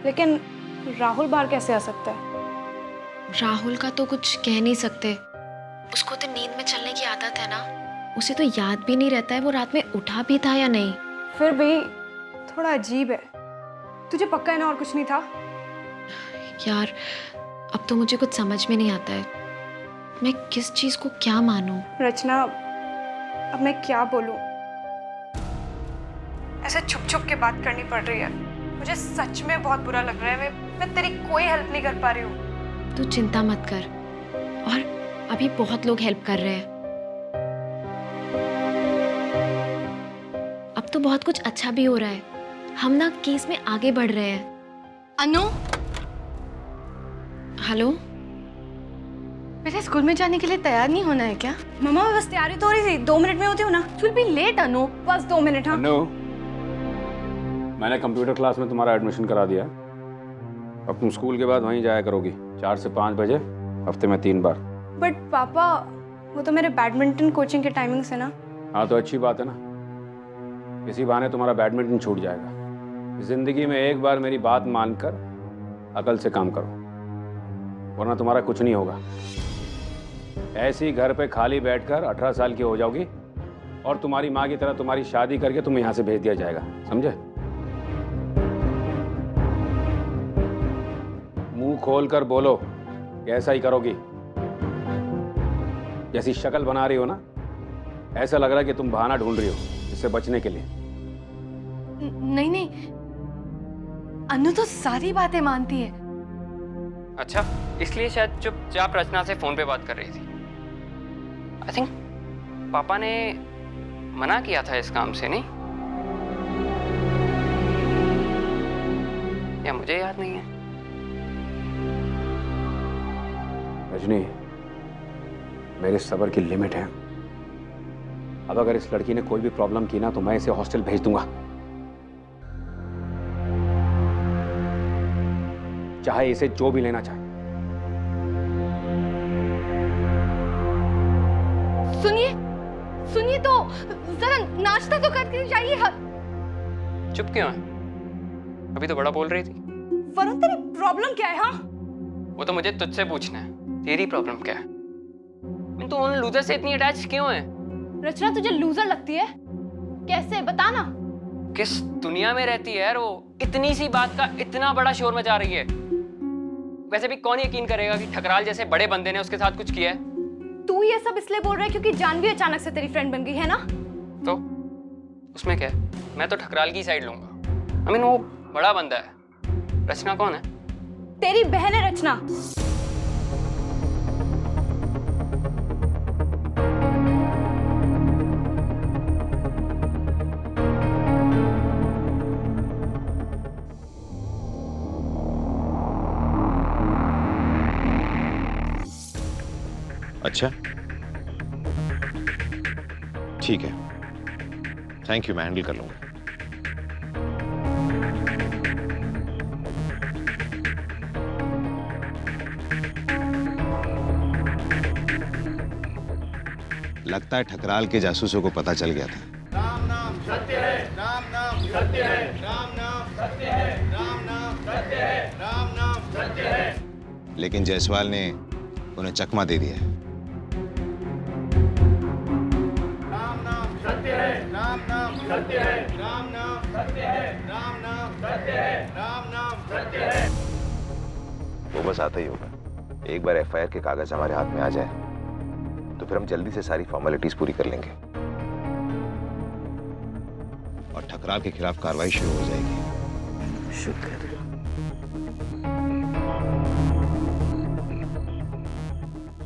लेकिन राहुल बाहर कैसे आ सकता है? राहुल का तो कुछ कह नहीं सकते। उसको तो नींद में चलने की आदत है ना। उसे तो याद भी नहीं रहता है वो रात में उठा भी था या नहीं। फिर भी थोड़ा अजीब है। तुझे पक्का है ना और कुछ नहीं था? यार अब तो मुझे कुछ समझ में नहीं आता है। मैं किस चीज को क्या मानूं? रचना, अब मैं क्या बोलूं? ऐसे छुप छुप के बात करनी पड़ रही है। मुझे सच में बहुत बुरा लग रहा है। मैं तेरी कोई हेल्प नहीं कर पा रही हूँ। तू चिंता मत कर। और अभी बहुत लोग हेल्प कर रहे हैं। अब तो बहुत कुछ अच्छा भी हो रहा है। हम ना केस में आगे बढ़ रहे हैं। अनु, हेलो। बेटे स्कूल में जाने के लिए तैयार नहीं होना है क्या? मम्मा, मैं बस तैयारी तो हो रही थी। 2 मिनट में होती हूँ ना। विल बी लेट अनु। बस 2 मिनट। हाँ अनु, मैंने कंप्यूटर क्लास में तुम्हारा एडमिशन करा दिया। अब तुम स्कूल के बाद वहीं जाया करोगी 4 से 5 बजे, हफ्ते में 3 बार। बट पापा, वो तो मेरे बैडमिंटन कोचिंग के टाइमिंग्स है ना। हाँ तो अच्छी बात है ना, इसी बहाने तुम्हारा बैडमिंटन छूट जाएगा। जिंदगी में एक बार मेरी बात मानकर अकल से काम करो, वरना तुम्हारा कुछ नहीं होगा। ऐसे ही घर पे खाली बैठकर 18 साल की हो जाओगी और तुम्हारी माँ की तरह तुम्हारी शादी करके तुम्हें यहाँ से भेज दिया जाएगा, समझे? मुंह खोल कर बोलो कि ऐसा ही करोगी। जैसी शक्ल बना रही हो ना, ऐसा लग रहा है कि तुम बहाना ढूंढ रही हो इससे बचने के लिए। नहीं नहीं, अनु तो सारी बातें मानती है। अच्छा, इसलिए शायद चुपचाप रचना से फोन पे बात कर रही थी। आई थिंक पापा ने मना किया था इस काम से, नहीं? या मुझे याद नहीं है। रजनी, मेरे सब्र की लिमिट है। अब अगर इस लड़की ने कोई भी प्रॉब्लम की ना तो मैं इसे हॉस्टल भेज दूंगा, चाहे इसे जो भी लेना चाहे। सुनिए सुनिए, तो जरा नाश्ता तो करके जाइए। चुप क्यों है? अभी तो बड़ा बोल रही थी। वरुण, तेरी प्रॉब्लम क्या है? हाँ, वो तो मुझे तुझसे पूछना है, तेरी प्रॉब्लम क्या है? तू उन लूजर से इतनी अटैच क्यों है? रचना तुझे लूजर लगती है? कैसे, बता ना। किस दुनिया में रहती है यार वो? इतनी सी बात का इतना बड़ा शोर मचा रही है। वैसे भी कौन यकीन करेगा कि ठकराल जैसे बड़े बंदे ने उसके साथ कुछ किया है? तू ये सब इसलिए बोल रहा है क्योंकि जानवी अचानक से तेरी फ्रेंड बन गई है ना? तो उसमें क्या है? मैं तो ठकराल की साइड लूंगा। आई मीन वो बड़ा बंदा है। रचना कौन है? तेरी बहन है रचना। अच्छा ठीक है, थैंक यू, मैं हैंडल कर लूंगा। लगता है ठकराल के जासूसों को पता चल गया था। राम नाम सत्य है, राम नाम सत्य है, राम नाम सत्य है, राम नाम सत्य है, राम नाम सत्य है। लेकिन जायसवाल ने उन्हें चकमा दे दिया है। राम नाम सत्य है, राम नाम सत्य है, राम नाम सत्य है, राम नाम सत्य है, राम नाम सत्य है। वो बस आता ही होगा। एक बार एफआईआर के कागज हमारे हाथ में आ जाए तो फिर हम जल्दी से सारी फॉर्मेलिटीज पूरी कर लेंगे और ठकराल के खिलाफ कार्रवाई शुरू हो जाएगी। शुक्र।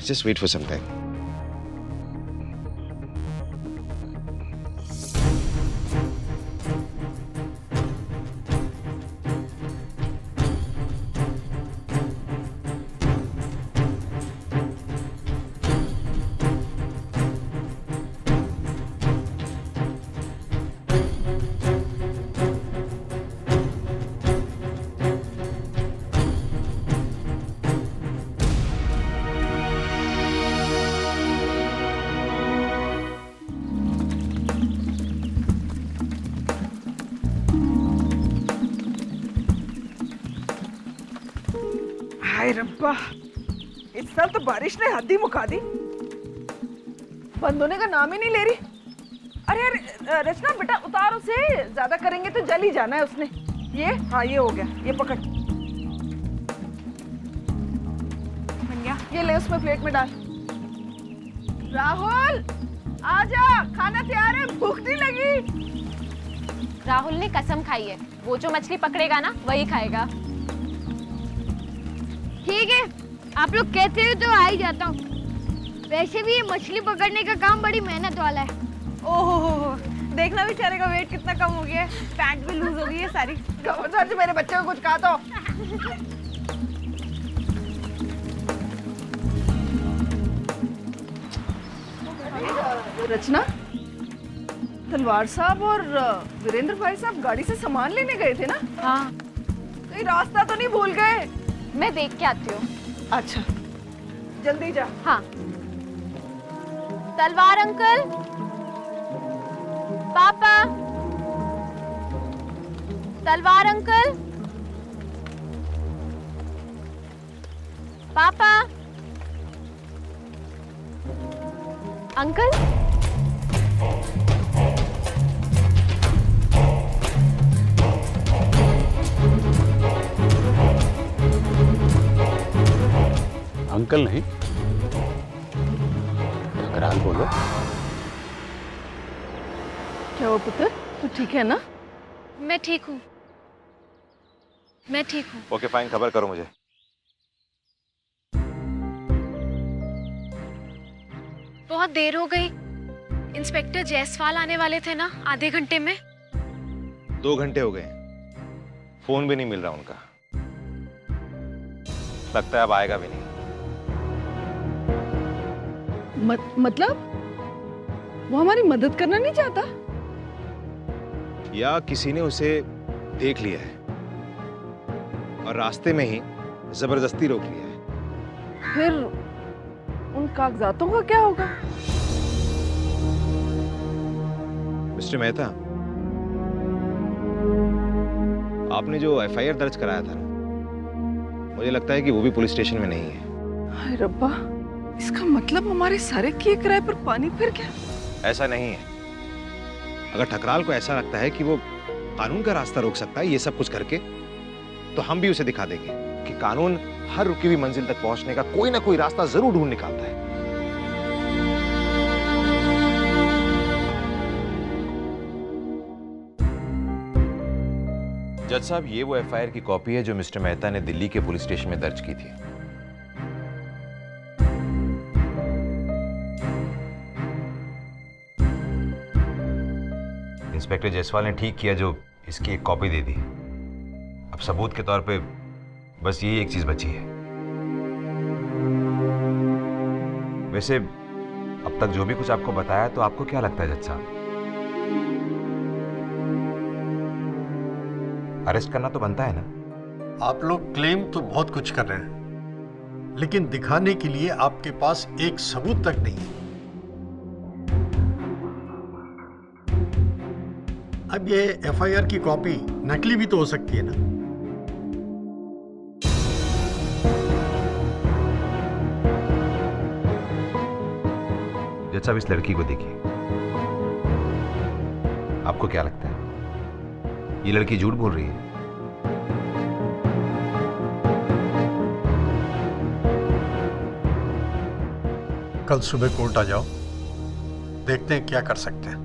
Just wait for some time. हाय रब्बा, इस साल तो बारिश ने हद ही मुका दी, बंद होने का नाम ही नहीं ले रही। अरे अरे रचना बेटा उतार उसे, ज्यादा करेंगे तो जल ही जाना है उसने। ये हाँ ये हो गया, ये पकड़, बन गया। ये ले उसमें प्लेट में डाल। राहुल आजा, खाना तैयार है, भूख नहीं लगी। राहुल ने कसम खाई है, वो जो मछली पकड़ेगा ना वही खाएगा। ठीक है, आप लोग कहते हो तो आ ही जाता हूँ। वैसे भी ये मछली पकड़ने का काम बड़ी मेहनत वाला है। ओहो, देखना बेचारे का वेट कितना कम हो गया है, पैंट भी लूज हो गई है सारी। खबरदार मेरे बच्चे को कुछ कहा तो। रचना, तलवार साहब और वीरेंद्र भाई साहब गाड़ी से सामान लेने गए थे ना? हाँ, कहीं रास्ता तो नहीं भूल गए? मैं देख के आती हूँ। अच्छा, जल्दी जा। हाँ। तलवार अंकल, पापा, तलवार अंकल, पापा, अंकल। अंकल नहीं, ठकराल बोलो। क्या हुआ पुत्र, तू ठीक है ना? मैं ठीक हूँ, मैं ठीक हूँ। ओके फाइन, खबर करो मुझे। बहुत देर हो गई। इंस्पेक्टर जायसवाल आने वाले थे ना आधे घंटे में। 2 घंटे हो गए, फोन भी नहीं मिल रहा उनका। लगता है अब आएगा भी नहीं। मतलब वो हमारी मदद करना नहीं चाहता? या किसी ने उसे देख लिया है और रास्ते में ही जबरदस्ती रोक लिया है। फिर उन कागजातों का क्या होगा? मिस्टर मेहता, आपने जो एफआईआर दर्ज कराया था ना, मुझे लगता है कि वो भी पुलिस स्टेशन में नहीं है। हाय रब्बा, इसका मतलब हमारे सारे किए किराए पर पानी फिर गया? ऐसा नहीं है। अगर ठकराल को ऐसा लगता है कि वो कानून का रास्ता रोक सकता है ये सब कुछ करके, तो हम भी उसे दिखा देंगे कि कानून हर रुकी हुई मंजिल तक पहुंचने का कोई ना कोई रास्ता जरूर ढूंढ निकालता है। जज साहब, ये वो एफआईआर की कॉपी है जो मिस्टर मेहता ने दिल्ली के पुलिस स्टेशन में दर्ज की थी। इंस्पेक्टर जायसवाल ने ठीक किया जो इसकी एक कॉपी दे दी। अब सबूत के तौर पे बस यही एक चीज बची है। वैसे अब तक जो भी कुछ आपको बताया, तो आपको क्या लगता है जज साहब, अरेस्ट करना तो बनता है ना? आप लोग क्लेम तो बहुत कुछ कर रहे हैं, लेकिन दिखाने के लिए आपके पास एक सबूत तक नहीं है। अब ये एफआईआर की कॉपी नकली भी तो हो सकती है ना? जज साहब, इस लड़की को देखिए, आपको क्या लगता है ये लड़की झूठ बोल रही है? कल सुबह कोर्ट आ जाओ, देखते हैं क्या कर सकते हैं।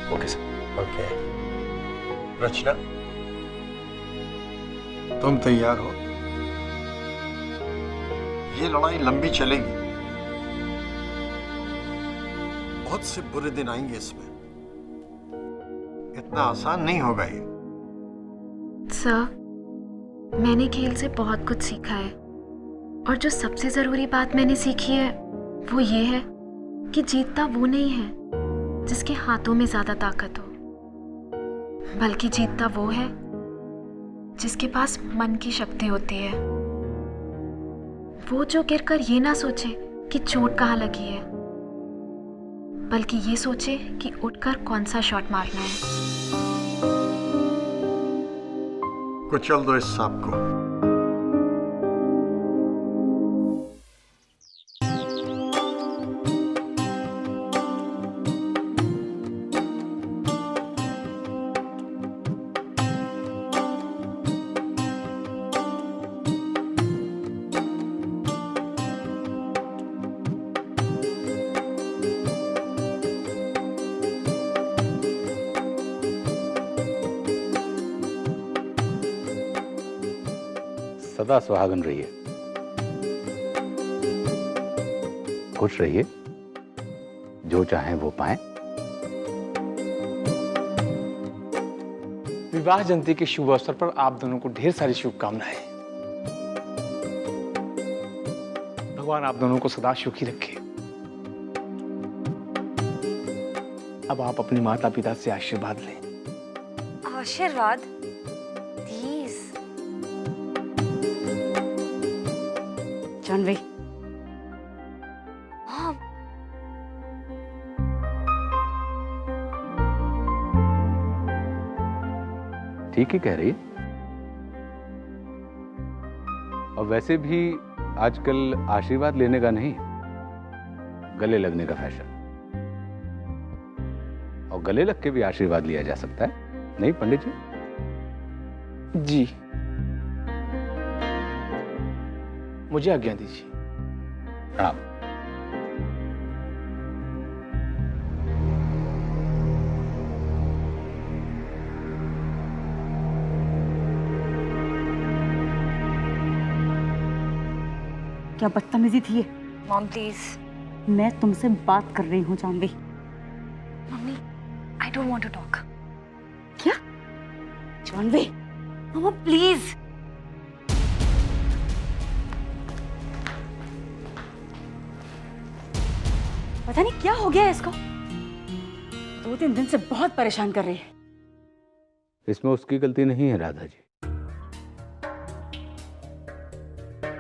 Okay sir. ओके रचना, तुम तैयार हो? ये लड़ाई लंबी चलेगी, बहुत से बुरे दिन आएंगे इसमें, इतना आसान नहीं होगा ये। सर, मैंने खेल से बहुत कुछ सीखा है, और जो सबसे जरूरी बात मैंने सीखी है वो ये है कि जीतता वो नहीं है जिसके हाथों में ज्यादा ताकत हो, बल्कि जीतता वो है जिसके पास मन की शक्ति होती है। वो जो गिरकर ये ना सोचे कि चोट कहाँ लगी है, बल्कि ये सोचे कि उठकर कौन सा शॉट मारना है। कुचल दो इस सांप को। सदा सुहागन रहिए, खुश रहिए, जो चाहें वो पाएं। विवाह जयंती के शुभ अवसर पर आप दोनों को ढेर सारी शुभकामनाएं। भगवान आप दोनों को सदा सुखी रखे। अब आप अपने माता पिता से आशीर्वाद लें। आशीर्वाद? प्लीज। जानवी, हाँ। ठीक ही कह रही है। और वैसे भी आजकल आशीर्वाद लेने का नहीं, गले लगने का फैशन। और गले लग के भी आशीर्वाद लिया जा सकता है, नहीं पंडित जी? जी, मुझे आज्ञा दीजिए। प्रणाम। क्या बदतमीजी थी ये? Mom please. मैं तुमसे बात कर रही हूँ Janvi. Mummy, I don't want to talk. क्या? जानवी, मम्मा प्लीज। पता नहीं क्या हो गया है इसको। 2-3 दिन से बहुत परेशान कर रही है। इसमें उसकी गलती नहीं है राधा जी।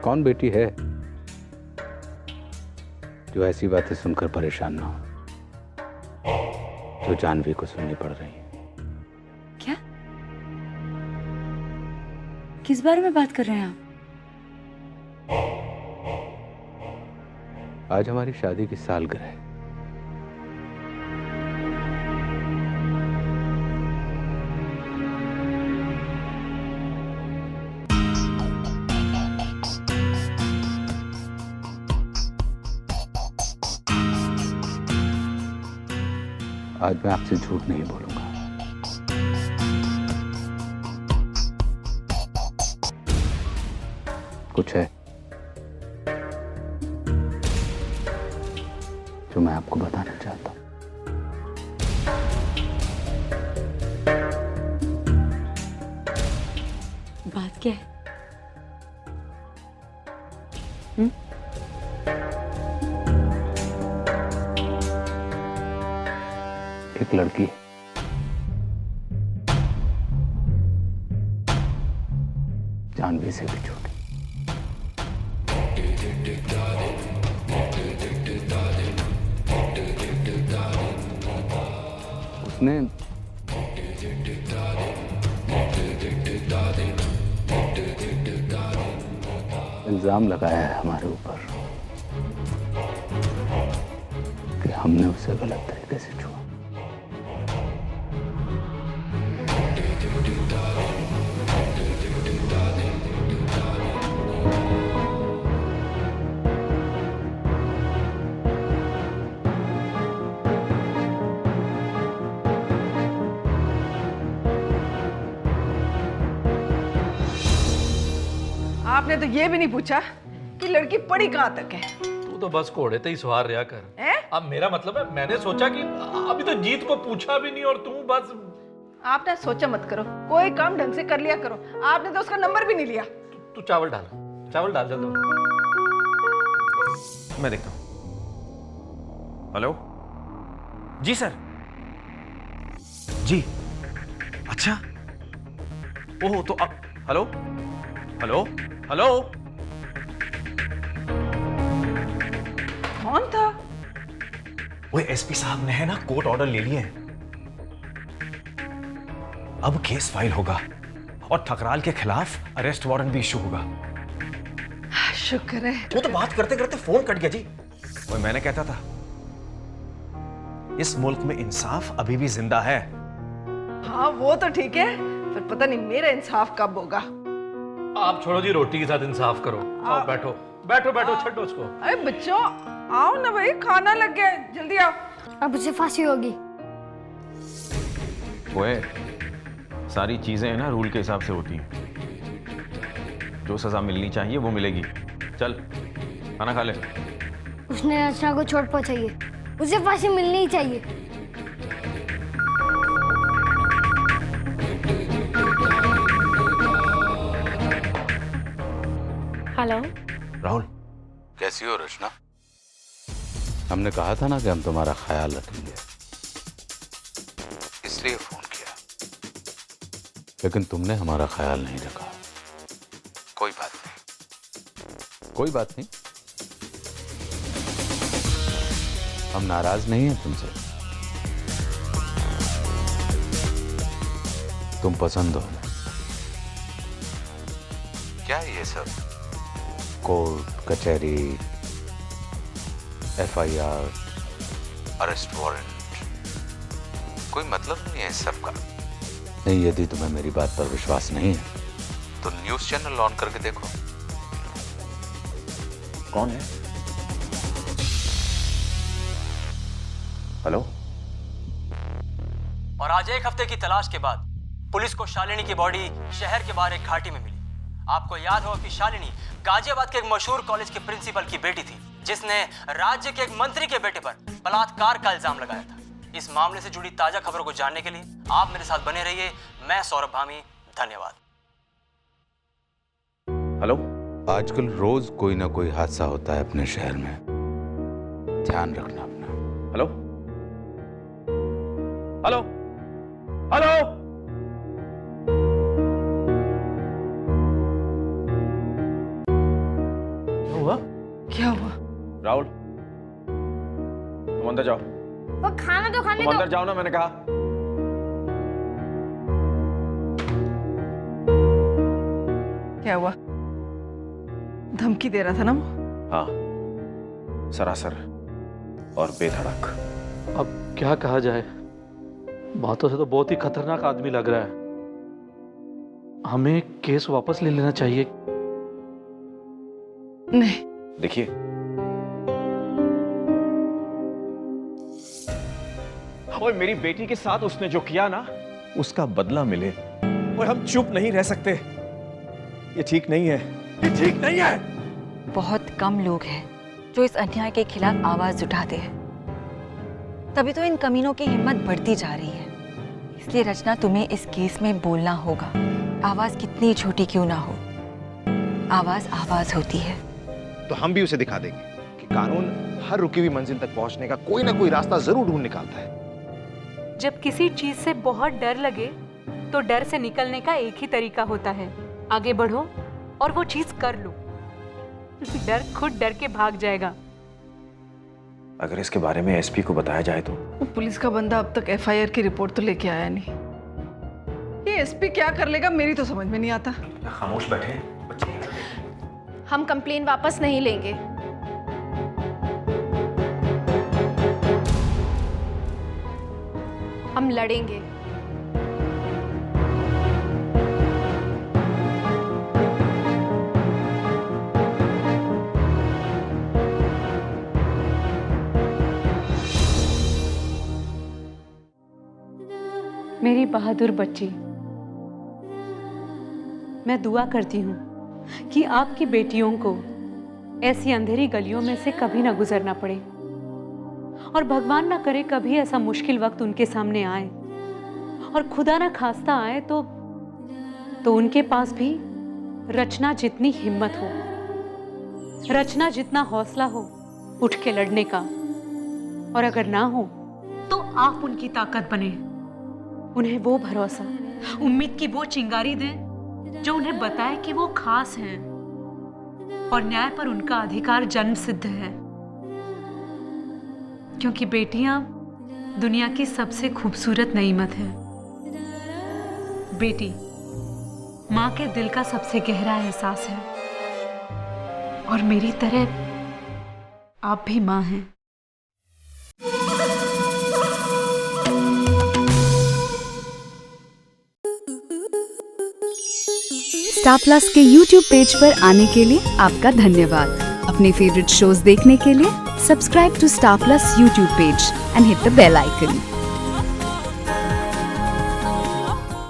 कौन बेटी है जो ऐसी बातें सुनकर परेशान ना हो जो जानवी को सुननी पड़ रही है? क्या? किस बारे में बात कर रहे हैं आप? आज हमारी शादी की सालगिरह है। आज मैं आपसे झूठ नहीं बोलूंगा। कुछ है जो मैं आपको बताना चाहता हूं। बात क्या है? एक लड़की जानवी से भी छोटी। उसने इल्जाम लगाया है हमारे ऊपर कि हमने उसे गलत तरीके से छुआ। आपने तो ये भी नहीं पूछा कि लड़की पढ़ी कहाँ तक है। तू तो बस घोड़े ते ही सवार रहा कर। हैं? अब मेरा मतलब है, मैंने सोचा कि अभी तो जीत को पूछा भी नहीं और तू बस। आपने सोचा मत करो, कोई काम ढंग से कर लिया करो। आपने तो उसका नंबर भी नहीं लिया। तू चावल डाल जल्दी। मैं देखता हूं। हेलो जी सर। जी अच्छा। ओह तो अब हेलो हेलो हेलो कौन था? वो एसपी साहब ने है ना कोर्ट ऑर्डर ले लिए हैं। अब केस फाइल होगा और ठकराल के खिलाफ अरेस्ट वारंट भी इशू होगा। शुक्र है। वो तो बात करते करते फोन कट गया जी। वो मैंने कहता था इस मुल्क में इंसाफ अभी भी जिंदा है। हाँ वो तो ठीक है, पर पता नहीं मेरा इंसाफ कब होगा। आप छोड़ो जी, रोटी के साथ इंसाफ करो। आओ बैठो बैठो बैठो, छड्डो उसको। अरे बच्चों आओ ना भाई, खाना लग गया है, जल्दी आओ। अब उसे फांसी होगी। वो सारी चीजें है ना रूल के हिसाब से होती हैं। जो सजा मिलनी चाहिए वो मिलेगी। चल खाना खा ले। उसने रचना को चोट पहुंचाई है, उसे फांसी मिलनी ही चाहिए। हेलो राहुल, कैसी हो रचना? हमने कहा था ना कि हम तुम्हारा ख्याल रखेंगे, इसलिए फोन किया। लेकिन तुमने हमारा ख्याल नहीं रखा। कोई बात नहीं। कोई बात नहीं, हम नाराज नहीं हैं तुमसे। तुम पसंद हो। क्या है ये सब? कोर्ट कचहरी, FIR, अरेस्ट वारंट, कोई मतलब नहीं है इस सब का। नहीं, यदि तुम्हें मेरी बात पर विश्वास नहीं है तो न्यूज़ चैनल ऑन करके देखो। कौन है? हेलो। और आज एक हफ्ते की तलाश के बाद पुलिस को शालिनी की बॉडी शहर के बाहर एक घाटी में मिली। आपको याद होगा कि शालिनी गाजियाबाद के एक मशहूर कॉलेज के प्रिंसिपल की बेटी थी, जिसने राज्य के एक मंत्री के बेटे पर बलात्कार का इल्जाम लगाया था। इस मामले से जुड़ी ताजा खबरों को जानने के लिए आप मेरे साथ बने रहिए। मैं सौरभ भामी, धन्यवाद। हेलो। आजकल रोज कोई ना कोई हादसा होता है अपने शहर में, ध्यान रखना अपना। Hello hello hello. हुआ? क्या हुआ? राहुल तुम अंदर जाओ। वो खाना तो खाने तुम अंदर जाओ ना, मैंने कहा। क्या हुआ? धमकी दे रहा था ना वो? हाँ, सरासर और बेधड़क। अब क्या कहा जाए, बातों से तो बहुत ही खतरनाक आदमी लग रहा है। हमें केस वापस ले लेना चाहिए। नहीं। देखिए, और मेरी बेटी के साथ उसने जो किया ना, उसका बदला मिले। और हम चुप नहीं रह सकते। ये ठीक नहीं है, ये ठीक नहीं है। बहुत कम लोग हैं जो इस अन्याय के खिलाफ आवाज उठाते हैं, तभी तो इन कमीनों की हिम्मत बढ़ती जा रही है। इसलिए रचना, तुम्हें इस केस में बोलना होगा। आवाज कितनी छोटी क्यों ना हो, आवाज आवाज होती है। तो हम भी उसे दिखा देंगे कि कानून हर रुकी हुई मंजिल तक पहुंचने का कोई ना कोई रास्ता जरूर ढूंढ निकालता है। जब किसी चीज से बहुत डर लगे तो डर से निकलने का एक ही तरीका होता है, आगे बढ़ो और वो चीज कर लो। डर खुद डर के भाग जाएगा। अगर इसके बारे में एसपी को बताया जाए तो? वो पुलिस का बंदा अब तक FIR की रिपोर्ट तो लेके आया नहीं। ये एसपी क्या कर लेगा, मेरी तो समझ में नहीं आता। खामोश बैठे बच्चे। हम कंप्लेन वापस नहीं लेंगे। हम लड़ेंगे। मेरी बहादुर बच्ची, मैं दुआ करती हूँ कि आपकी बेटियों को ऐसी अंधेरी गलियों में से कभी ना गुजरना पड़े, और भगवान ना करे कभी ऐसा मुश्किल वक्त उनके सामने आए, और खुदा ना खास्ता आए तो उनके पास भी रचना जितनी हिम्मत हो, रचना जितना हौसला हो उठ के लड़ने का, और अगर ना हो तो आप उनकी ताकत बने, उन्हें वो भरोसा, उम्मीद की वो चिंगारी दें जो उन्हें बताए कि वो खास हैं और न्याय पर उनका अधिकार जन्म सिद्ध है। क्योंकि बेटियां दुनिया की सबसे खूबसूरत नेमत है। बेटी माँ के दिल का सबसे गहरा एहसास है, और मेरी तरह आप भी माँ हैं। स्टार प्लस के YouTube पेज पर आने के लिए आपका धन्यवाद। अपने फेवरेट शोज देखने के लिए subscribe to Star Plus YouTube page and hit the bell icon.